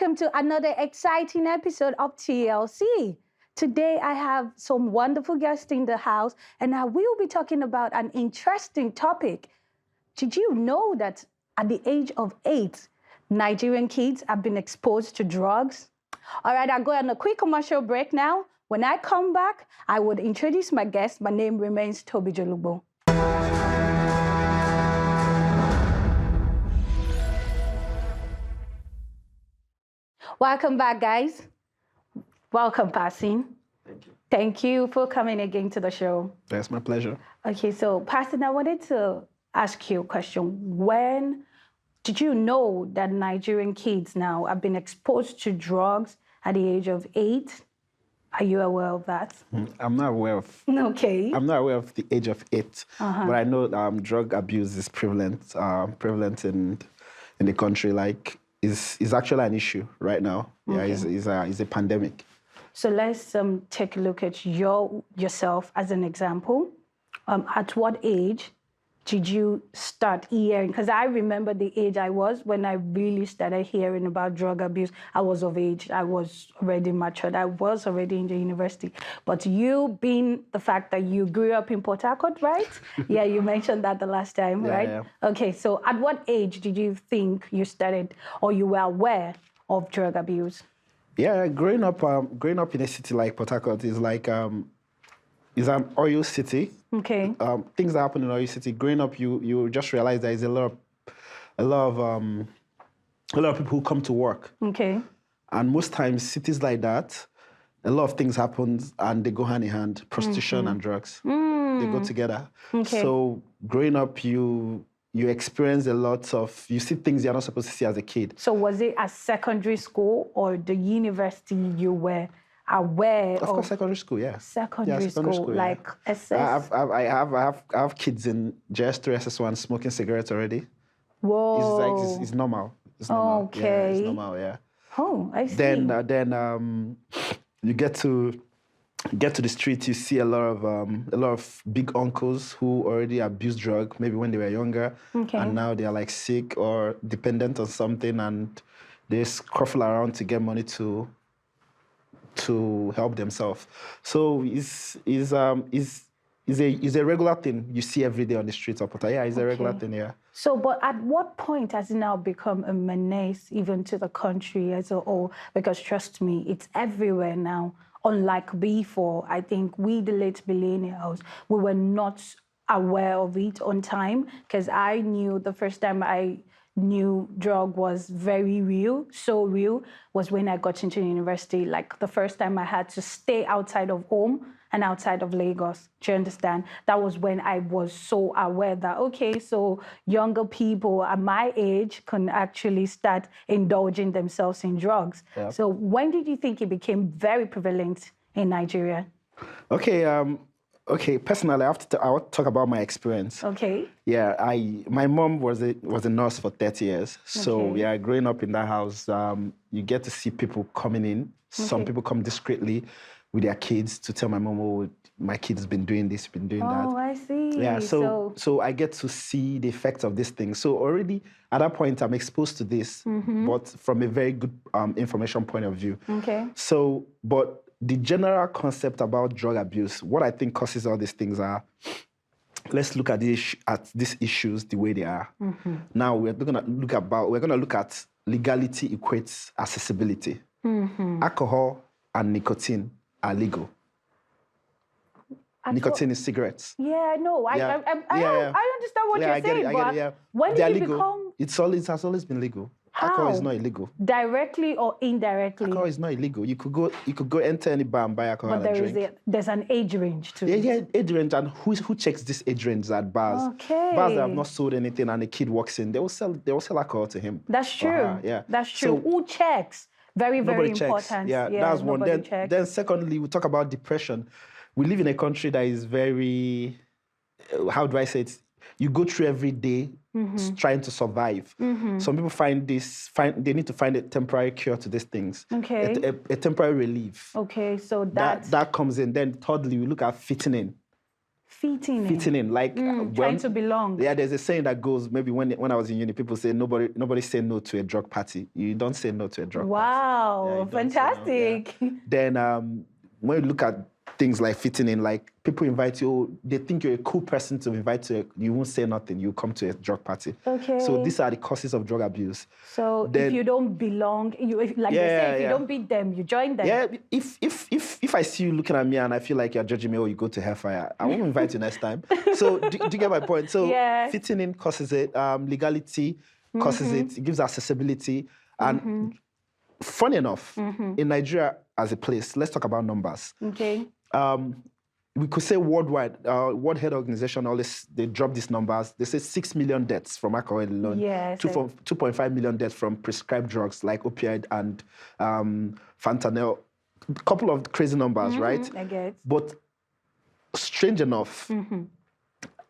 Welcome to another exciting episode of TLC. Today, I have some wonderful guests in the house, and I will be talking about an interesting topic. Did you know that at the age of 8, Nigerian kids have been exposed to drugs? All right, I'll go on a quick commercial break now. When I come back, I would introduce my guest. My name remains Toby Jolubo. Welcome back, guys. Welcome, Passin. Thank you. Thank you for coming again to the show. That's my pleasure. Okay, so Passin, I wanted to ask you a question. When did you know that Nigerian kids now have been exposed to drugs at the age of 8? Are you aware of that? I'm not aware of. Okay. I'm not aware of the age of 8, but I know drug abuse is prevalent in the country. Like, is actually an issue right now. Okay. Yeah, it's a pandemic. So let's take a look at yourself as an example. At what age did you start hearing? Because I remember the age I was when I really started hearing about drug abuse. I was of age. I was already matured. I was already in the university. But you, being the fact that you grew up in Port Harcourt, right? Yeah, you mentioned that the last time, right? Yeah. Okay, so at what age did you think you started or you were aware of drug abuse? Yeah, growing up in a city like Port Harcourt is like is an oil city. Okay. Things that happen in oil city. Growing up, you just realize there is a lot of people who come to work. Okay. And most times, cities like that, a lot of things happen and they go hand in hand. Prostitution and drugs, they go together. Okay. So growing up, you experience a lot of, you see things you're not supposed to see as a kid. So was it at secondary school or the university you were aware of? Of course, secondary school, yeah. Secondary school, like yeah. SS? I have kids in JS3, SS1 smoking cigarettes already. Whoa. It's normal. It's normal. Okay. Yeah, it's normal, yeah. Oh, I see. Then you get to the street, you see a lot of big uncles who already abused drug, maybe when they were younger, and now they are like sick or dependent on something, and they scruffle around to get money to help themselves. So it's a regular thing you see every day on the streets of Port Harcourt. Yeah, it's a regular thing, yeah. So, but at what point has it now become a menace even to the country as a whole? Because trust me, it's everywhere now. Unlike before, I think we, the late millennials, we were not aware of it on time, because I knew the first time I knew drug was very real, so real, was when I got into university. Like the first time I had to stay outside of home and outside of Lagos. Do you understand? That was when I was so aware that, okay, so younger people at my age can actually start indulging themselves in drugs. Yep. So when did you think it became very prevalent in Nigeria? Okay, personally, I want to talk about my experience. Okay. Yeah, my mom was a nurse for 30 years. So yeah, growing up in that house, you get to see people coming in. Some people come discreetly with their kids to tell my mom, oh, my kid's been doing this, been doing that. Oh, I see. Yeah, so I get to see the effects of this thing. So already at that point, I'm exposed to this, but from a very good information point of view. Okay. So, but the general concept about drug abuse, what I think causes all these things are, let's look at these issues the way they are. Now we're gonna look at legality equates accessibility. Alcohol and nicotine are legal. Nicotine is cigarettes. Yeah, no, I understand what you're saying, but when did it become? It has always been legal. How? Alcohol is not illegal. Directly or indirectly? Alcohol is not illegal. You could go enter any bar and buy alcohol and drink. There's an age range to it. Yeah, age range, and who checks this age range at bars? Okay. Bars that have not sold anything and a kid walks in, they will sell alcohol to him. That's true. Yeah. That's true. So, who checks? Very, very important. Checks. Yeah, that's one. Then secondly, we talk about depression. We live in a country that is very, how do I say it? You go through every day trying to survive. Some people they need to find a temporary cure to these things. Okay. A temporary relief. Okay, so that comes in. Then thirdly, we look at fitting in. Fitting in, like trying to belong. Yeah, there's a saying that goes, maybe when I was in uni, people say nobody say no to a drug party. You don't say no to a drug party. Wow, fantastic. No, yeah. Then when you look at things like fitting in, like people invite you, they think you're a cool person to invite to, you won't say nothing, you come to a drug party. Okay. So these are the causes of drug abuse. So then, if you don't belong, they say, if you don't beat them, you join them. Yeah, if I see you looking at me and I feel like you're judging me or you go to hellfire, I won't invite you next time. So do you get my point? So fitting in causes it, legality causes it gives accessibility. And funny enough, in Nigeria as a place, let's talk about numbers. Okay. We could say worldwide, World Health Organization, they drop these numbers. They say 6 million deaths from alcohol alone. Yes. 2.5 million deaths from prescribed drugs like opioid and fentanyl. A couple of crazy numbers, right? I guess. But strange enough,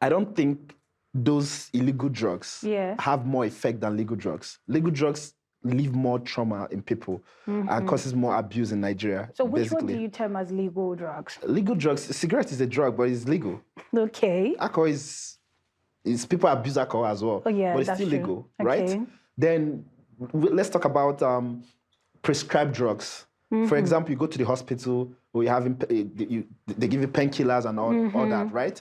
I don't think those illegal drugs have more effect than legal drugs. Legal drugs leave more trauma in people and causes more abuse in Nigeria. So which one do you term as legal drugs? Legal drugs, cigarette is a drug, but it's legal. Okay. Alcohol is people abuse alcohol as well. Oh, yeah, but it's that's still true. legal, Okay. right? Then let's talk about prescribed drugs. For example, you go to the hospital, or they give you painkillers and all that, right?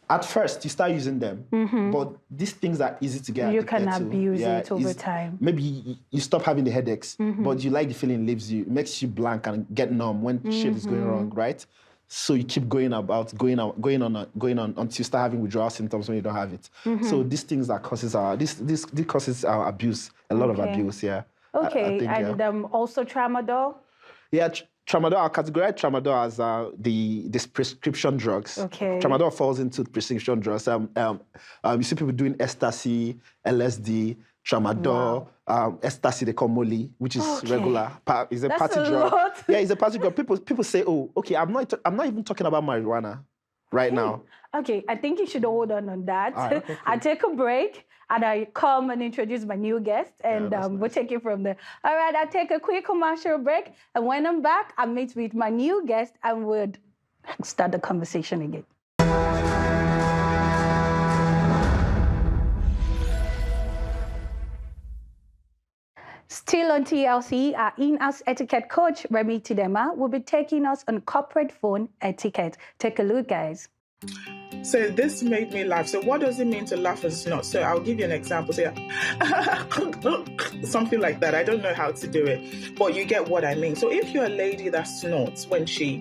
At first, you start using them, but these things are easy to get You addicted can to. abuse it over time. Maybe you stop having the headaches, but you like the feeling, leaves you, makes you blank and get numb when shit is going wrong, right? So you keep going on until you start having withdrawal symptoms when you don't have it. So these things that causes this causes our abuse, a lot of abuse, yeah. Okay, I think, and also tramadol? Yeah, tramadol, I'll categorize tramadol as these prescription drugs. Okay. Tramadol falls into prescription drugs. You see people doing ecstasy, LSD, tramadol, ecstasy they call molly, which is regular. It's a party drug. Lot. Yeah, it's a party drug. People say, oh, okay, I'm not even talking about marijuana right now. Okay, I think you should hold on that. All right, okay, cool. I'll take a break and I come and introduce my new guest and we'll take it from there. All right, I'll take a quick commercial break and when I'm back, I'll meet with my new guest and we'll start the conversation again. Still on TLC, our in-house etiquette coach, Remy Tidema, will be taking us on corporate phone etiquette. Take a look, guys. So this made me laugh. So what does it mean to laugh and snort? So I'll give you an example. So something like that. I don't know how to do it, but you get what I mean. So if you're a lady that snorts when she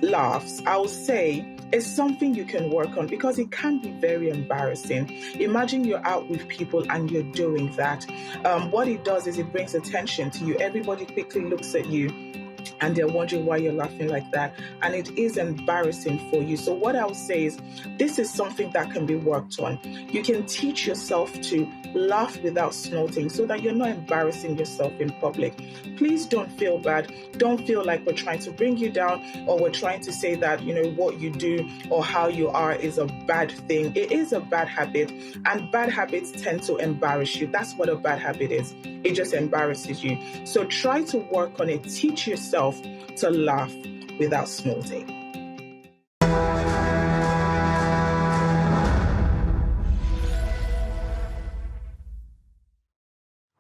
laughs, I'll say it's something you can work on because it can be very embarrassing. Imagine you're out with people and you're doing that. What it does is it brings attention to you. Everybody quickly looks at you and they're wondering why you're laughing like that. And it is embarrassing for you. So what I would say is this is something that can be worked on. You can teach yourself to laugh without snorting so that you're not embarrassing yourself in public. Please don't feel bad. Don't feel like we're trying to bring you down or we're trying to say that, what you do or how you are is a bad thing. It is a bad habit, and bad habits tend to embarrass you. That's what a bad habit is. It just embarrasses you. So try to work on it. Teach yourself to laugh without snorting.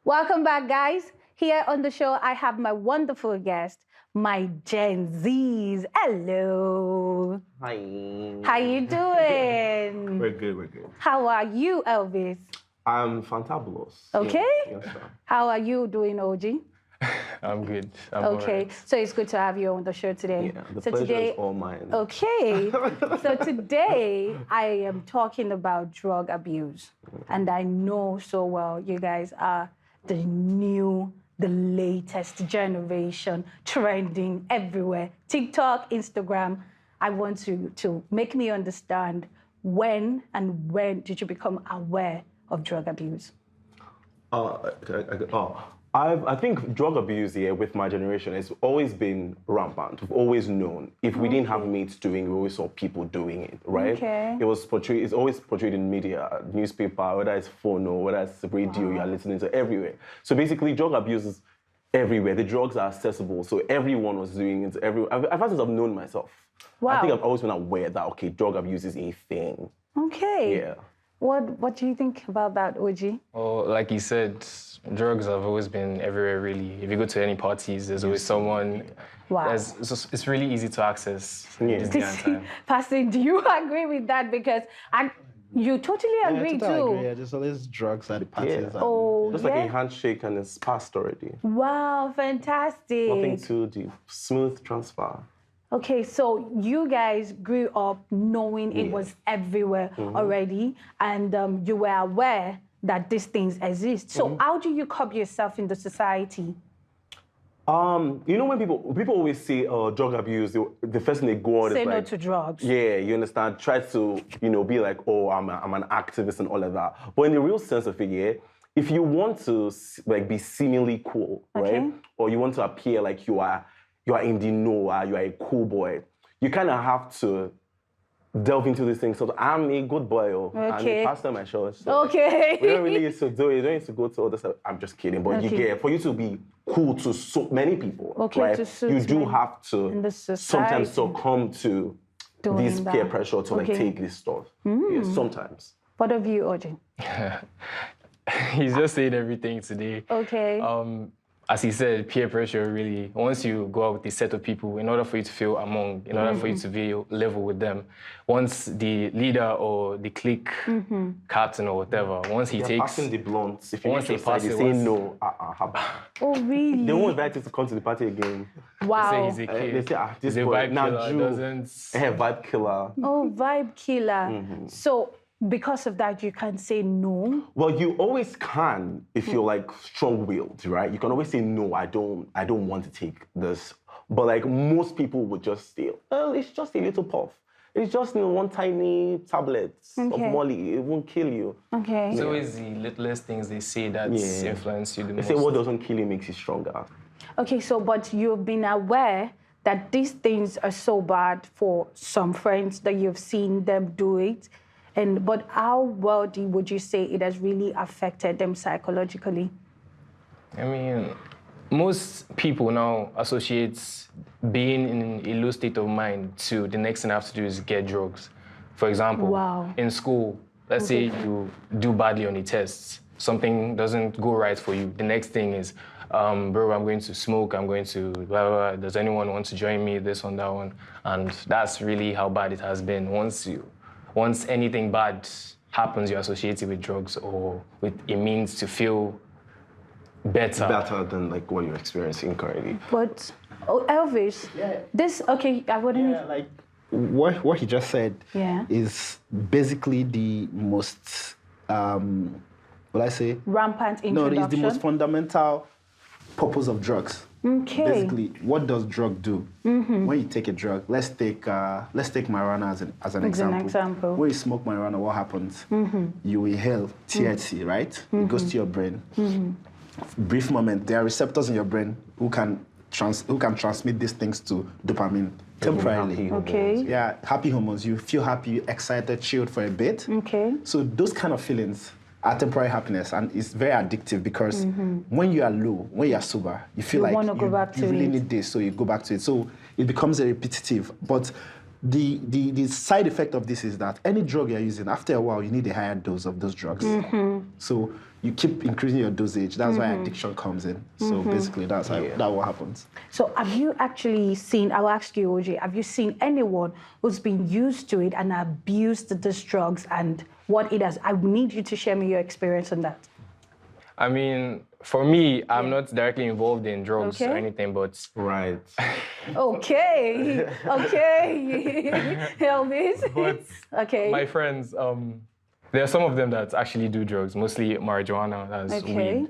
Welcome back, guys. Here on the show, I have my wonderful guest, my Gen Zs. Hello. Hi. How you doing? We're good. How are you, Elvis? I'm fantabulous. Okay. Yes, sir. How are you doing, OG? I'm good. I'm Okay, alright. so it's good to have you on the show today. Yeah, the so pleasure today, is all mine. Okay, so today I am talking about drug abuse. And I know so well you guys are the latest generation trending everywhere. TikTok, Instagram. I want you to make me understand when did you become aware of drug abuse? I think drug abuse here with my generation has always been rampant. We've always known. If we didn't have mates doing it, we always saw people doing it, right? Okay. It's always portrayed in media, newspaper, whether it's phone or whether it's radio, you're listening to everywhere. So basically drug abuse is everywhere. The drugs are accessible, so everyone was doing it. Ever since I've known myself, Wow. I think I've always been aware that okay, drug abuse is a thing. Okay. Yeah. What do you think about that, OG? Well, like you said, drugs have always been everywhere, really. If you go to any parties, there's always someone. Wow. It's really easy to access in this day and time. Pastor, do you agree with that? Because you totally agree totally too. agree. Yeah, there's always drugs at the parties. Yeah. Oh, Just yeah. like a handshake and it's passed already. Wow, fantastic. Nothing too deep. Smooth transfer. Okay, so you guys grew up knowing it was everywhere already, and you were aware that these things exist. So how do you cope yourself in the society? You know when people always say drug abuse, the first thing they go on Say is no like, to drugs. yeah, you understand. Try to be like, oh, I'm an activist and all of that. But in the real sense of it, yeah, if you want to like be seemingly cool, right, or you want to appear like you are in the know, you are a cool boy, you kind of have to delve into these things. So I'm a good boy, I'm a pastor in my church. So Okay. we don't really need to do it. You don't need to go to all this. I'm just kidding. But you get, for you to be cool to so many people, right? to suit You do many have in the to society. sometimes succumb to Doing this that. peer pressure to like Okay. take this stuff. Yeah, sometimes. What of you, OG? He's just saying everything today. Okay. As he said, peer pressure really, once you go out with a set of people, in order for you to feel among, in order for you to be level with them, once the leader or the clique captain or whatever, once he They're takes... passing the blunts. If you Once reach your they side, pass they it, say once- no. Oh, really? They won't invite you to come to the party again. Wow. Say he's a kid. They say, this he's a boy, vibe now killer, Jew. doesn't... Vibe killer. Oh, vibe killer. So because of that, you can say no. Well, you always can if you're like strong-willed, right? You can always say no. I don't want to take this. But like most people would just say, oh, it's just a little puff. It's just one tiny tablet of Molly. It won't kill you. Okay. It's always the littlest things they say that influence you the They most. say what doesn't kill you makes you stronger. Okay, so but you've been aware that these things are so bad for some friends that you've seen them do it. But how well would you say it has really affected them psychologically? I mean, most people now associate being in a low state of mind to the next thing I have to do is get drugs. For example, in school, let's say you do badly on a test, something doesn't go right for you. The next thing is, bro, I'm going to smoke, I'm going to blah, blah, blah. Does anyone want to join me, this one, that one? And that's really how bad it has been. Once anything bad happens, you associate it with drugs or with a means to feel better. Better than like what you're experiencing currently. But Elvis, I wouldn't. Yeah, like what he just said is basically the most, will I say? Rampant introduction. No, it's the most fundamental purpose of drugs. Okay. Basically, what does drug do? When you take a drug, let's take marijuana as an example. When you smoke marijuana, what happens? You inhale TLC, right? It goes to your brain. Brief moment, there are receptors in your brain who can transmit these things to dopamine temporarily. Okay. Yeah, happy hormones. You feel happy, excited, chilled for a bit. Okay. So those kind of feelings are temporary happiness, and it's very addictive because when you are low, when you are sober, you feel like you really need this, so you go back to it. So it becomes a repetitive. But the side effect of this is that any drug you're using, after a while, you need a higher dose of those drugs. So you keep increasing your dosage. That's why addiction comes in. So basically, that's what happens. So have you actually seen, I'll ask you, OJ, have you seen anyone who's been used to it and abused these drugs and what it has? I need you to share me your experience on that. I mean, for me, I'm not directly involved in drugs or anything, but... Right. Okay. Elvis. But my friends, there are some of them that actually do drugs, mostly marijuana, that's weed.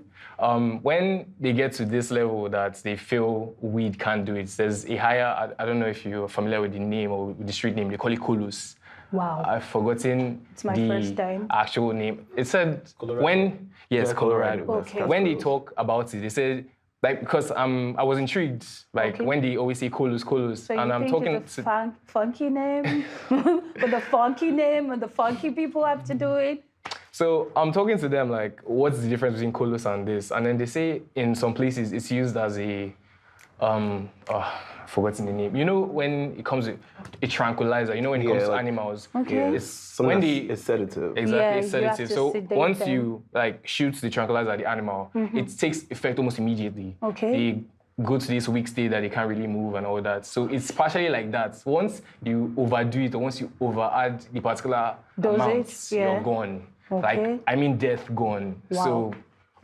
When they get to this level that they feel weed can't do it, there's a higher, I don't know if you're familiar with the name or with the street name, they call it Kulus. Wow. I've forgotten It's my first time. actual name. It said Colorado. Okay. When they talk about it, they said, like, because I was intrigued, like when they always say Kulus, So and you I'm think talking it's a funky name? But the funky name and the funky people have to do it? So I'm talking to them like, what's the difference between Kolos and this? And then they say in some places it's used as a, forgotten the name. You know when it comes with a tranquilizer, you know when it comes to animals. Okay. It's when it's sedative. Exactly, Yeah, it's sedative. So sedate once them. you like shoot the tranquilizer at the animal, it takes effect almost immediately. Okay. They go to this weak state that they can't really move and all that. So it's partially like that. Once you overdo it or once you over-add the particular amounts, you're gone. Okay. Like, I mean death gone. Wow. So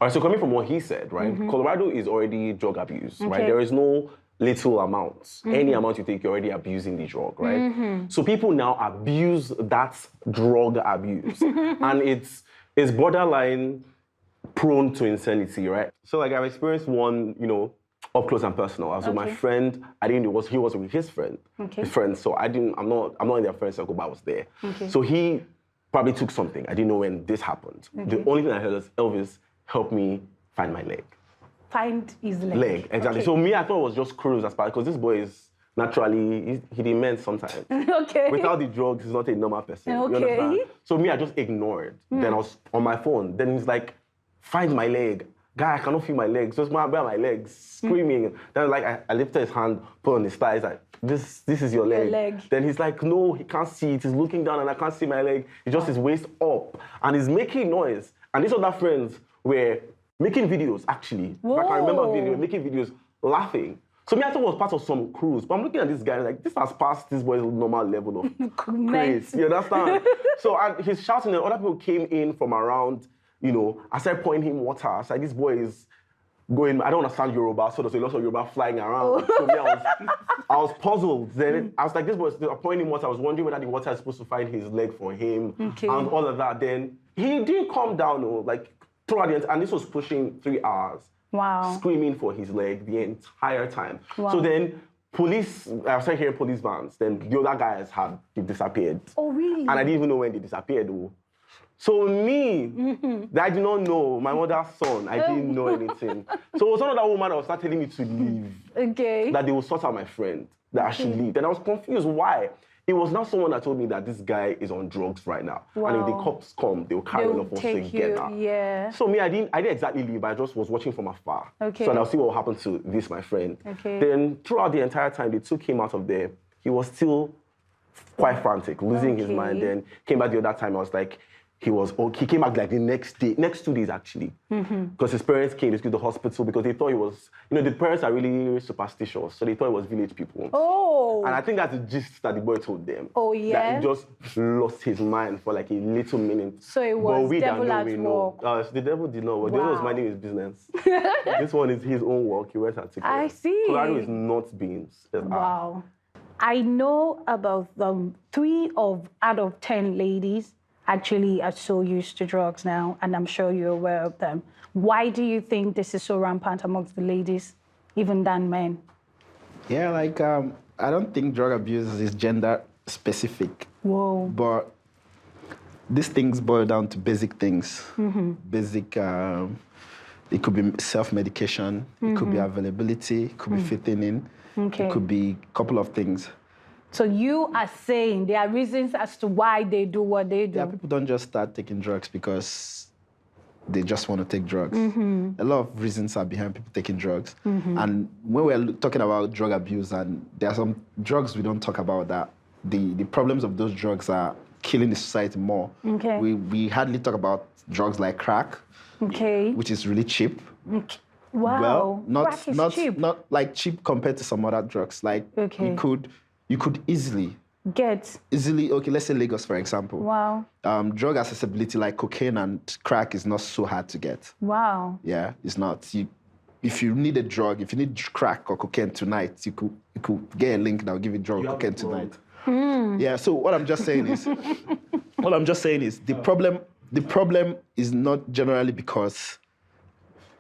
All right, so coming from what he said, right? Colorado is already drug abuse, right? There is no little amounts. Any amount you take, you're already abusing the drug, right? So people now abuse that drug abuse. And it's borderline prone to insanity, right? So like I've experienced one, up close and personal. I was with my friend. I didn't know he was with his friend. His friend. So I'm not in their friend circle, but I was there. So he probably took something. I didn't know when this happened. The only thing I heard was Elvis helped me find my leg. Find his leg. Exactly. So me, I thought it was just cruise as part because this boy is naturally he demands sometimes. Okay. Without the drugs, he's not a normal person. You understand? So me, I just ignored. Then I was on my phone. Then he's like, find my leg. Guy, I cannot feel my legs. Just my legs, screaming. Then like I lifted his hand, put on his thigh. He's like, this is your leg. Then he's like, no, he can't see it. He's looking down and I can't see my leg. It's just his waist up. And he's making noise. And these other friends were making videos, actually. If I can remember video, making videos, laughing. So me, I thought it was part of some cruise. But I'm looking at this guy like, this has passed this boy's normal level of craze. You understand? So he's shouting and other people came in from around, I started pouring him water. I was like, this boy is going, I don't understand Yoruba, so there's a lot of Yoruba flying around. So me, I was puzzled. Then I was like, this boy is pouring him water. I was wondering whether the water is supposed to find his leg for him and all of that. Then he didn't calm down, like throughout the end, and this was pushing 3 hours. Wow. Screaming for his leg the entire time. Wow. So then I started hearing police vans. Then the other guys had disappeared. Oh, really? And I didn't even know when they disappeared though. So me, I did not know, my mother's son, I didn't know anything. So it was another woman that was start telling me to leave. Okay. That they will sort out my friend, that I should leave. Then I was confused, why? It was not someone that told me that this guy is on drugs right now. Wow. And if the cops come, they will carry all of us together. Yeah. So me, I didn't exactly leave, I just was watching from afar. Okay. So I'll see what will happen to this, my friend. Okay. Then throughout the entire time, they took him out of there. He was still quite frantic, losing his mind. Then came back the other time, I was like, he came back like the next 2 days actually. Because his parents came to the hospital because they thought he was, the parents are really superstitious. So they thought it was village people. Oh. And I think that's the gist that the boy told them. Oh, yeah? That he just lost his mind for like a little minute. So it was devil at work. The devil did not work. The devil was minding his business. This one is his own work. He went and took it. I see. Colorado is not beans. Wow. I know about 3 out of 10 ladies actually are so used to drugs now, and I'm sure you're aware of them. Why do you think this is so rampant amongst the ladies, even than men? Yeah, like, I don't think drug abuse is gender specific. Whoa. But these things boil down to basic things. Basic, it could be self-medication, it could be availability, it could be fitting in, it could be a couple of things. So you are saying there are reasons as to why they do what they do? Yeah, people don't just start taking drugs because they just want to take drugs. A lot of reasons are behind people taking drugs. And when we're talking about drug abuse, and there are some drugs we don't talk about that the problems of those drugs are killing the society more. We hardly talk about drugs like crack, which is really cheap. Wow. Well, crack is cheap. not like cheap compared to some other drugs. Like you could easily, okay, let's say Lagos, for example. Wow. Drug accessibility like cocaine and crack is not so hard to get. Wow. Yeah, it's not. If you need a drug, if you need crack or cocaine tonight, you could get a link that will give you drug or cocaine tonight. Yeah, so what I'm just saying is, the problem is not generally because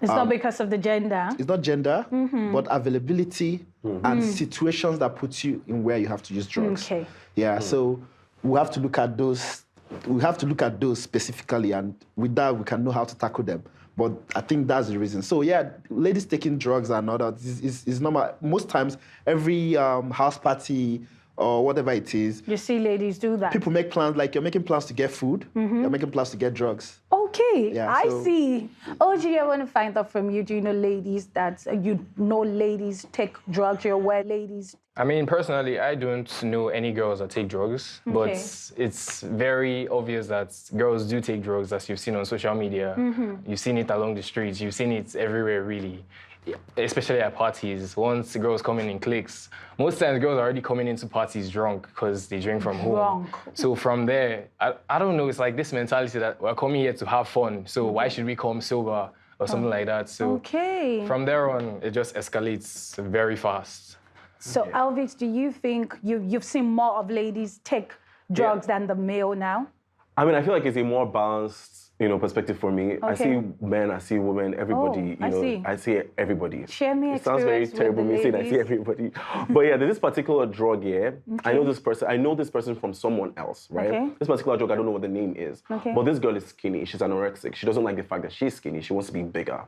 it's not because of the gender. It's not gender, but availability and situations that put you in where you have to use drugs. Yeah, so we have to look at those. We have to look at those specifically, and with that, we can know how to tackle them. But I think that's the reason. So yeah, ladies taking drugs and all that is normal. Most times, every house party or whatever it is. You see ladies do that. People make plans, like you're making plans to get food, you're making plans to get drugs. Okay, Yeah, I so- see. OG, I want to find out from you. Do you know ladies that, ladies take drugs? You're aware ladies? I mean, personally, I don't know any girls that take drugs, but it's very obvious that girls do take drugs, as you've seen on social media. You've seen it along the streets. You've seen it everywhere, really, especially at parties. Once the girls come in cliques, most times girls are already coming into parties drunk because they drink from home. So from there, I don't know, it's like this mentality that we're coming here to have fun, so why should we come sober or something like that? So from there on, it just escalates very fast. So, Elvis, do you think you've seen more of ladies take drugs than the male now? I mean, I feel like it's a more balanced, perspective for me. I see men, I see women, everybody. I see everybody. Share me It sounds very terrible me saying I see everybody, but yeah, there's this particular drug here. I know this person from someone else, right? This particular drug, I don't know what the name is, but this girl is skinny. She's anorexic. She doesn't like the fact that she's skinny. She wants to be bigger.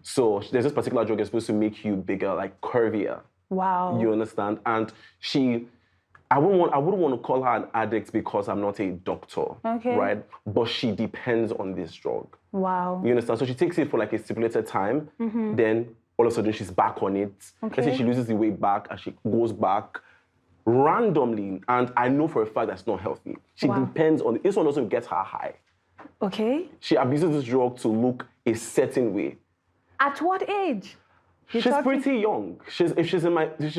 So there's this particular drug that's supposed to make you bigger, like curvier. Wow. You understand? And I wouldn't want to call her an addict because I'm not a doctor, right? But she depends on this drug. Wow. You understand? So she takes it for like a stipulated time, then all of a sudden she's back on it. Let's say she loses the weight back and she goes back randomly, and I know for a fact that's not healthy. She depends on it. This one also gets her high. Okay. She abuses this drug to look a certain way. At what age? She's pretty young. If she's in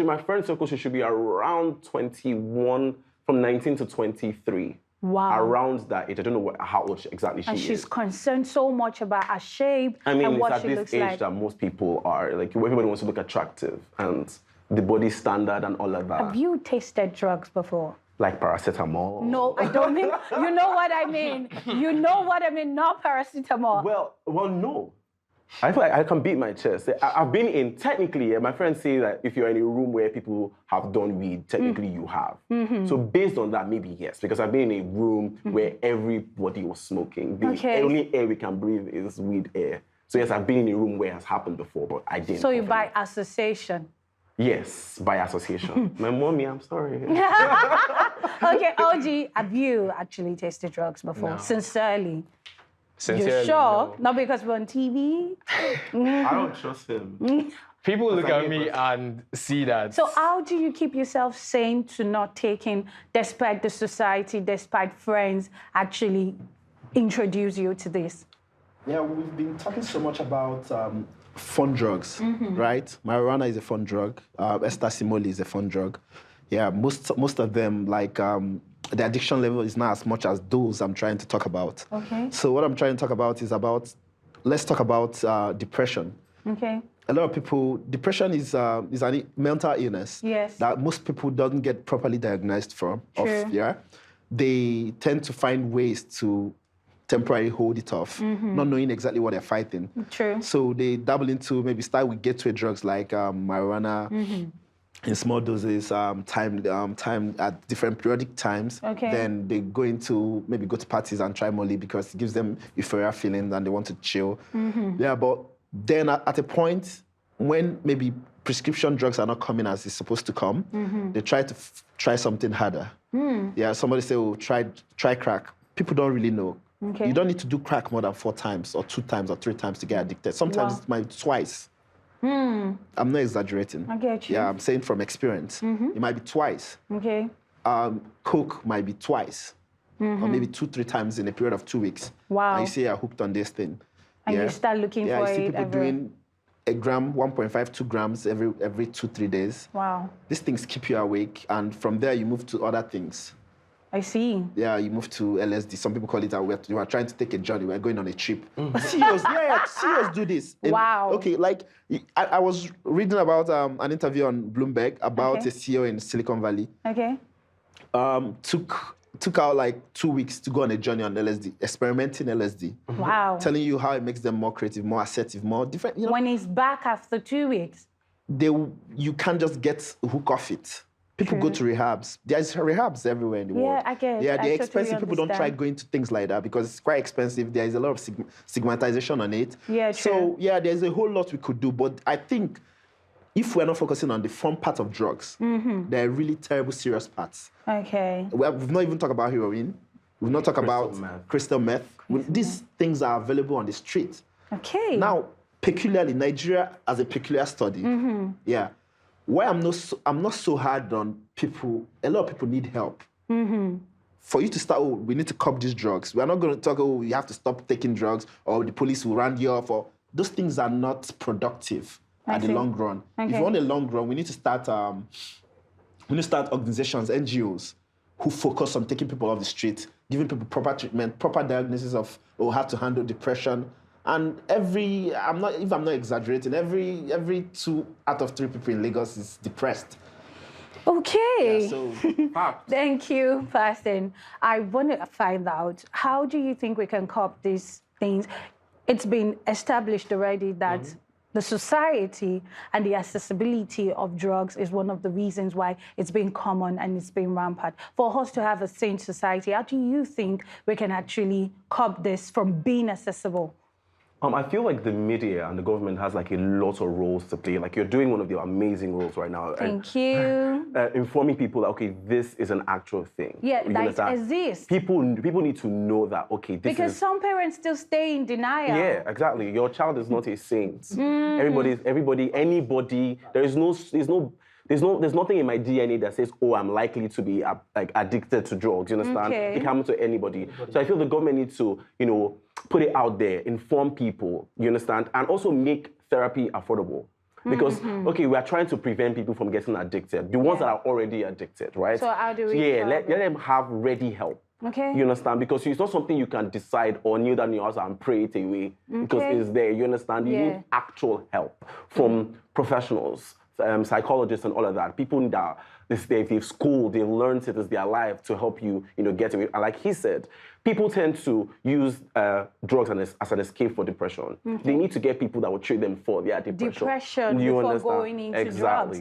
my friend circle, she should be around 21, from 19 to 23. Wow. Around that age. I don't know how old exactly she is. And she's concerned so much about her shape and what she looks like. It's at this age that most people are, like, everybody wants to look attractive and the body standard and all of that. Have you tasted drugs before? Like paracetamol? No, I don't mean, you know what I mean. You know what I mean, not paracetamol. Well, no. I feel like I can beat my chest. I've been in, technically, my friends say that if you're in a room where people have done weed, technically you have. So based on that, maybe yes, because I've been in a room where everybody was smoking. The only air we can breathe is weed air. So yes, I've been in a room where it has happened before, but I didn't. So you by association? Yes, by association. My mommy, I'm sorry. Okay, OG, have you actually tasted drugs before? No. Sincerely? Sincerely, You're sure? Not because we're on TV? I don't trust him. People look at me and see that. So how do you keep yourself sane to not taking, despite the society, despite friends actually introduce you to this? Yeah, we've been talking so much about fun drugs, right? Marijuana is a fun drug. Ecstasy molly is a fun drug. Yeah, most of them, like, the addiction level is not as much as those I'm trying to talk about. Okay. So what I'm trying to talk about is let's talk about depression. Okay. A lot of people, depression is a mental illness that most people don't get properly diagnosed from. True. They tend to find ways to temporarily hold it off, not knowing exactly what they're fighting. True. So they dabble into, maybe start with gateway drugs like marijuana, in small doses, time at different periodic times. Okay. Then they go to parties and try molly because it gives them euphoria feelings and they want to chill. Yeah, but then at a point when maybe prescription drugs are not coming as it's supposed to come, they try to try something harder. Yeah, somebody say, oh, try crack. People don't really know. Okay. You don't need to do crack more than 4 times or 2 times or 3 times to get addicted. Sometimes it might be twice. I'm not exaggerating. I get you. Yeah, I'm saying from experience. It might be twice. Okay. Coke might be twice, or maybe 2-3 times in a period of 2 weeks. Wow. And you say you're hooked on this thing. And you start looking for I see it people doing a gram, 1.5, 2 grams every 2-3 days. Wow. These things keep you awake, and from there you move to other things. I see. Yeah, you move to LSD. Some people call it you are trying to take a journey. We're going on a trip. CEOs, CEOs do this. Wow. Okay, like I was reading about an interview on Bloomberg about a CEO in Silicon Valley. Okay. Took out like 2 weeks to go on a journey on LSD, experimenting LSD. Wow. Telling you how it makes them more creative, more assertive, more different. You know, when he's back after 2 weeks. You can't just get a hook off it. People go to rehabs. There's rehabs everywhere in the world. Yeah, I get it. Yeah, they're I expensive. totally People don't try going to things like that because it's quite expensive. There is a lot of stigmatization on it. Yeah, true. So, yeah, there's a whole lot we could do. But I think if we're not focusing on the fun part of drugs, there are really terrible, serious parts. Okay. We've not even talked about heroin. We've not talked about crystal meth. These things are available on the street. Okay. Now, peculiarly, Nigeria has a peculiar study. Yeah. Why I'm not so hard on people, a lot of people need help. For you to start, oh, we need to curb these drugs. We're not going to talk, oh, you have to stop taking drugs, or the police will round you off, or those things are not productive at the long run. If you want a long run, we need to start organizations, NGOs, who focus on taking people off the street, giving people proper treatment, proper diagnosis of how to handle depression. And if I'm not exaggerating, every 2 out of 3 people in Lagos is depressed. Okay. Yeah, so Thank you, Pastor. I want to find out, how do you think we can curb these things? It's been established already that the society and the accessibility of drugs is one of the reasons why it's been common and it's been rampant. For us to have a sane society, how do you think we can actually curb this from being accessible? I feel like the media and the government has like a lot of roles to play. Like, you're doing one of your amazing roles right now. Thank you. Informing people that, okay, this is an actual thing. Yeah, that exists. People need to know that, okay, this because is... some parents still stay in denial. Yeah, exactly. Your child is not a saint. Anybody, there's nothing in my DNA that says, oh, I'm likely to be addicted to drugs. You understand? Okay. It can happen to anybody. So I feel the government needs to, put it out there, inform people. You understand? And also make therapy affordable. Because, okay, we are trying to prevent people from getting addicted. The ones that are already addicted, right? So how do we... Yeah, let them have ready help. Okay. You understand? Because it's not something you can decide or kneel down in your house and pray it away. Because it's there. You understand? You need actual help from professionals, psychologists and all of that. People that they've schooled, they've learned it as their life to help you, get away. And like he said, people tend to use drugs as an escape for depression. They need to get people that will treat them for their depression. Before going into drugs.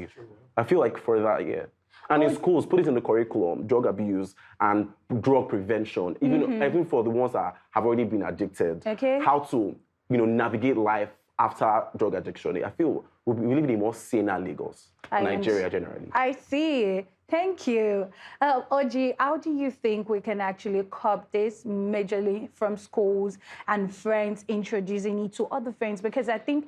I feel like for that, yeah. And in schools, put it in the curriculum, drug abuse and drug prevention, even for the ones that have already been addicted. Okay. How to, navigate life after drug addiction. I feel we live in a more saner Lagos, Nigeria generally. I see. Thank you. Oji, how do you think we can actually curb this majorly from schools and friends introducing it to other friends? Because I think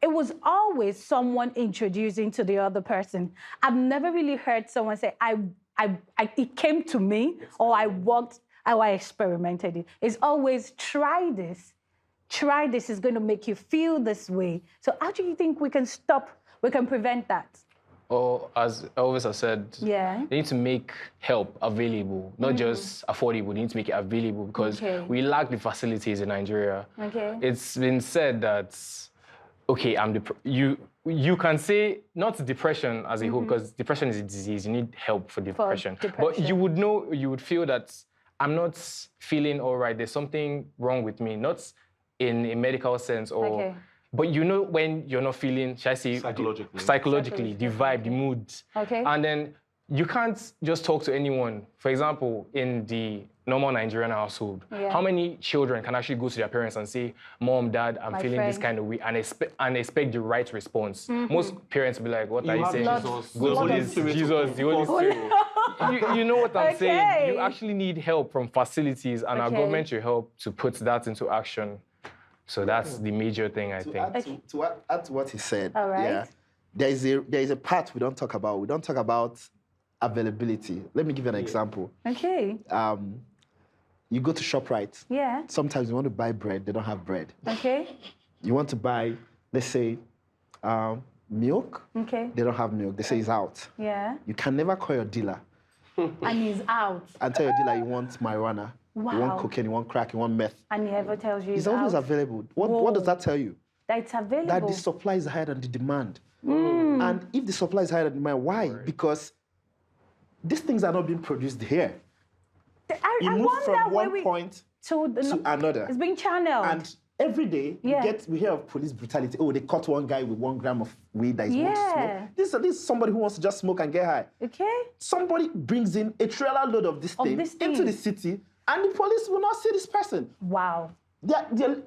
it was always someone introducing to the other person. I've never really heard someone say, it came to me, or I walked, or I experimented it. It's always, try this. Try this, is going to make you feel this way. So how do you think we can prevent that? Or as Elvis has said, they need to make help available, not just affordable. They need to make it available because we lack the facilities in Nigeria. Okay. It's been said that, okay, you can say not depression as a whole, because depression is a disease. You need help for depression. But you would feel that I'm not feeling all right. There's something wrong with me, not in a medical sense or... But when you're not feeling, should I say, psychologically, the vibe, the mood. Okay. And then you can't just talk to anyone. For example, in the normal Nigerian household, how many children can actually go to their parents and say, Mom, Dad, I'm feeling this kind of way, and expect the right response? Most parents will be like, what are you saying? Jesus, the Holy Spirit. You know what I'm saying? You actually need help from facilities, and our government should help to put that into action. So that's the major thing, I think. To add to what he said, there is a part we don't talk about. We don't talk about availability. Let me give you an example. Okay. You go to ShopRite. Yeah. Sometimes you want to buy bread, they don't have bread. Okay. You want to buy, let's say, milk. Okay. They don't have milk. They say it's out. Yeah. You can never call your dealer. And he's out. And tell your dealer you want marijuana. Wow. You want cocaine, you want crack, you want meth. And he never tells you it's always available. What does that tell you? That it's available. That the supply is higher than the demand. And if the supply is higher than the demand, why? Because these things are not being produced here. I move from one point to another. It's being channeled. And every day we hear of police brutality. Oh, they caught one guy with 1 gram of weed that he wants to smoke. This is somebody who wants to just smoke and get high. Okay. Somebody brings in a trailer load of this thing into the city, and the police will not see this person. Wow.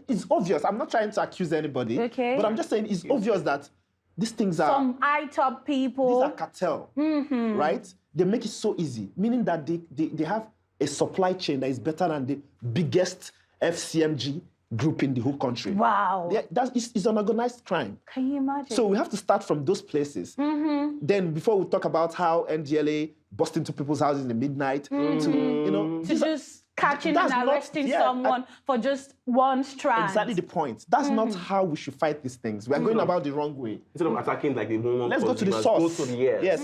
It's obvious. I'm not trying to accuse anybody, but I'm just saying it's obvious that These things are... Some high-top people. These are cartel, right? They make it so easy, meaning that they have a supply chain that is better than the biggest FCMG group in the whole country. Wow. It's an organized crime. Can you imagine? So we have to start from those places. Then before we talk about how NDLA bust into people's houses in the midnight to just catching and arresting someone for just one strand. Exactly the point. That's not how we should fight these things. We are going about the wrong way. Instead of attacking like the one, let's go to the source. Go to the yes.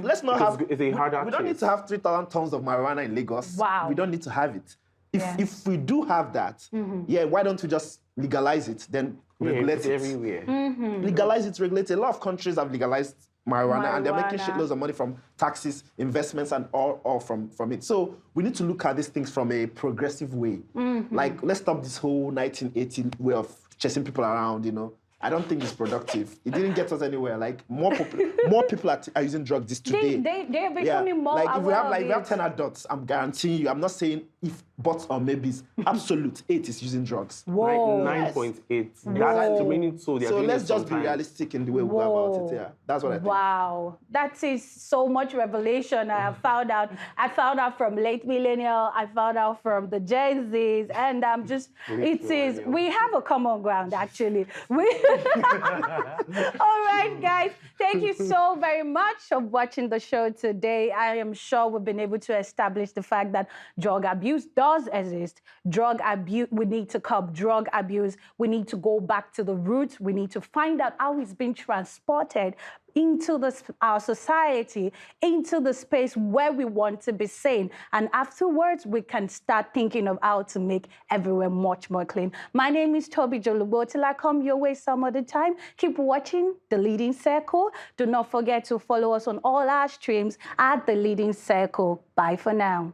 Let's not have. It's a harder. We don't need to have 3,000 tons of marijuana in Lagos. Wow. We don't need to have it. If we do have that, why don't we just legalize it? Then regulate it everywhere. Legalize it, regulate it. A lot of countries have legalized marijuana, and they're making shitloads of money from taxes, investments, and all from it. So we need to look at these things from a progressive way. Like, let's stop this whole 1918 way of chasing people around, I don't think it's productive. It didn't get us anywhere. Like, more people are using drugs this today. They're becoming more like, aware if we have 10 adults, I'm guaranteeing you, I'm not saying if buts or maybes, absolute 8 is using drugs. Whoa. 9.8. That's remaining so. So let's just be realistic in the way we go about it. Yeah, that's what I think. Wow, that is so much revelation I have found out. I found out from late millennial. I found out from the Gen Zs, and I'm just. We have a common ground actually. All right, guys. Thank you so very much for watching the show today. I am sure we've been able to establish the fact that drug abuse does exist. Drug abuse, we need to curb drug abuse. We need to go back to the roots. We need to find out how it's been transported into our society, into the space where we want to be sane. And afterwards, we can start thinking of how to make everywhere much more clean. My name is Toby Jolubo. Till I come your way some other time, keep watching The Leading Circle. Do not forget to follow us on all our streams at The Leading Circle. Bye for now.